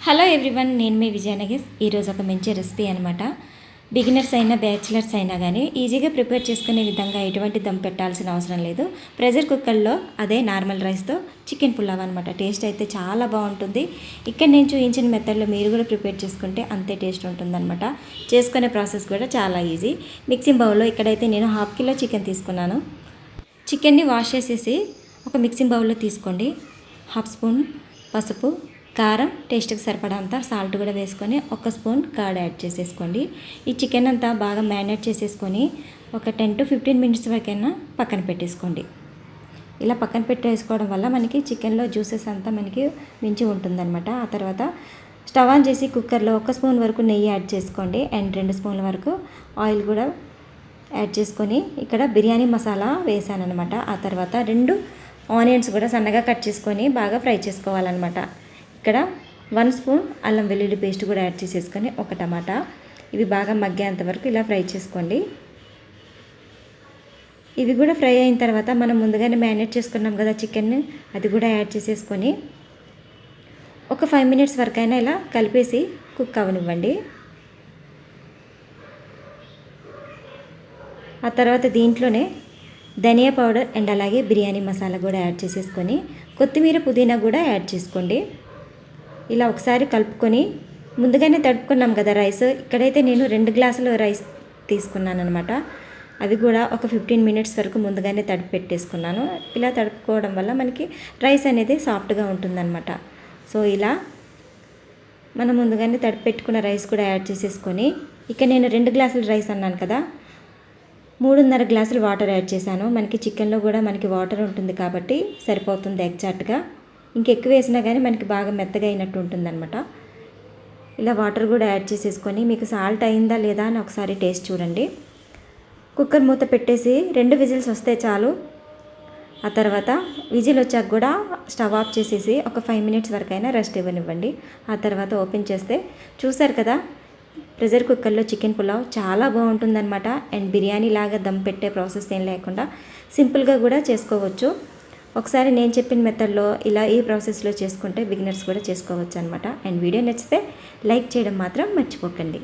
Hello everyone, నేను మీ విజయనగర్. ఈరోజు ఒక మంచి రెసిపీ అనమాట. బిగినర్స్ అయినా బ్యాచిలర్స్ అయినా కానీ ఈజీగా ప్రిపేర్ చేసుకునే విధంగా ఎటువంటి దమ్ పెట్టాల్సిన అవసరం లేదు. ప్రెషర్ కుక్కర్లో అదే నార్మల్ రైస్తో చికెన్ పులావ్ అనమాట. టేస్ట్ అయితే చాలా బాగుంటుంది. ఇక్కడ నేను చూపించిన మెథడ్లో మీరు కూడా ప్రిపేర్ చేసుకుంటే అంతే టేస్ట్ ఉంటుందన్నమాట. చేసుకునే ప్రాసెస్ కూడా చాలా ఈజీ. మిక్సింగ్ బౌల్లో ఇక్కడైతే నేను 1/2 కిలో చికెన్ తీసుకున్నాను. చికెన్ని వాష్ చేసేసి ఒక మిక్సింగ్ బౌల్లో తీసుకోండి. 1/2 స్పూన్ పసుపు, కారం, టేస్ట్కి సరిపడంత సాల్ట్ కూడా వేసుకొని 1 స్పూన్ కర్డ్ యాడ్ చేసేసుకోండి. ఈ చికెన్ అంతా బాగా మ్యారినేట్ చేసేసుకొని ఒక 10 to 15 మినిట్స్ వరకైనా పక్కన పెట్టేసుకోండి. ఇలా పక్కన పెట్టేసుకోవడం వల్ల మనకి చికెన్లో జ్యూసెస్ అంతా మనకి మించి ఉంటుందన్నమాట. ఆ తర్వాత స్టవ్ ఆన్ చేసి కుక్కర్లో 1 స్పూన్ వరకు నెయ్యి యాడ్ చేసుకోండి అండ్ 2 స్పూన్ల వరకు ఆయిల్ కూడా యాడ్ చేసుకొని ఇక్కడ బిర్యానీ మసాలా వేసాను అనమాట. ఆ తర్వాత 2 ఆనియన్స్ కూడా సన్నగా కట్ చేసుకొని బాగా ఫ్రై చేసుకోవాలన్నమాట. ఇక్కడ 1 స్పూన్ అల్లం వెల్లుల్లి పేస్ట్ కూడా యాడ్ చేసేసుకొని 1 టమాటా, ఇవి బాగా మగ్గేంత వరకు ఇలా ఫ్రై చేసుకోండి. ఇవి కూడా ఫ్రై అయిన తర్వాత మనం ముందుగానే మ్యారినేట్ చేసుకున్నాం కదా చికెన్, అది కూడా యాడ్ చేసేసుకొని ఒక 5 మినిట్స్ వరకైనా ఇలా కలిపేసి కుక్ అవనివ్వండి. ఆ తర్వాత దీంట్లోనే ధనియా పౌడర్ అండ్ అలాగే బిర్యానీ మసాలా కూడా యాడ్ చేసేసుకొని కొత్తిమీర, పుదీనా కూడా యాడ్ చేసుకోండి. ఇలా ఒకసారి కలుపుకొని ముందుగానే తడుపుకున్నాం కదా రైస్, ఇక్కడైతే నేను 2 గ్లాసులు రైస్ తీసుకున్నాను అనమాట. అవి కూడా ఒక 15 మినిట్స్ వరకు ముందుగానే తడిపి పెట్టేసుకున్నాను. ఇలా తడుపుకోవడం వల్ల మనకి రైస్ అనేది సాఫ్ట్గా ఉంటుందన్నమాట. సో ఇలా మనం ముందుగానే తడిపి పెట్టుకున్న రైస్ కూడా యాడ్ చేసేసుకొని ఇక నేను 2 గ్లాసులు రైస్ అన్నాను కదా, 3.5 గ్లాసులు వాటర్ యాడ్ చేశాను. మనకి చికెన్లో కూడా మనకి వాటర్ ఉంటుంది కాబట్టి సరిపోతుంది ఎగ్జాక్ట్గా. ఇంకెక్కువ వేసినా కానీ మనకి బాగా మెత్తగా అయినట్టు ఉంటుందన్నమాట. ఇలా వాటర్ కూడా యాడ్ చేసేసుకొని మీకు సాల్ట్ అయిందా లేదా అని ఒకసారి టేస్ట్ చూడండి. కుక్కర్ మూత పెట్టేసి 2 విజిల్స్ వస్తే చాలు. ఆ తర్వాత విజిల్ వచ్చాక కూడా స్టవ్ ఆఫ్ చేసేసి ఒక 5 మినిట్స్ వరకైనా రెస్ట్ ఇవ్వనివ్వండి. ఆ తర్వాత ఓపెన్ చేస్తే చూసారు కదా, ప్రెషర్ కుక్కర్లో చికెన్ పులావ్ చాలా బాగుంటుందన్నమాట. అండ్ బిర్యానీ లాగా దమ్ పెట్టే ప్రాసెస్ ఏం లేకుండా సింపుల్గా కూడా చేసుకోవచ్చు. ఒకసారి నేను చెప్పిన మెథడ్లో ఇలా ఈ ప్రాసెస్లో చేసుకుంటే బిగినర్స్ కూడా చేసుకోవచ్చు అనమాట. అండ్ వీడియో నచ్చితే లైక్ చేయడం మాత్రం మర్చిపోకండి.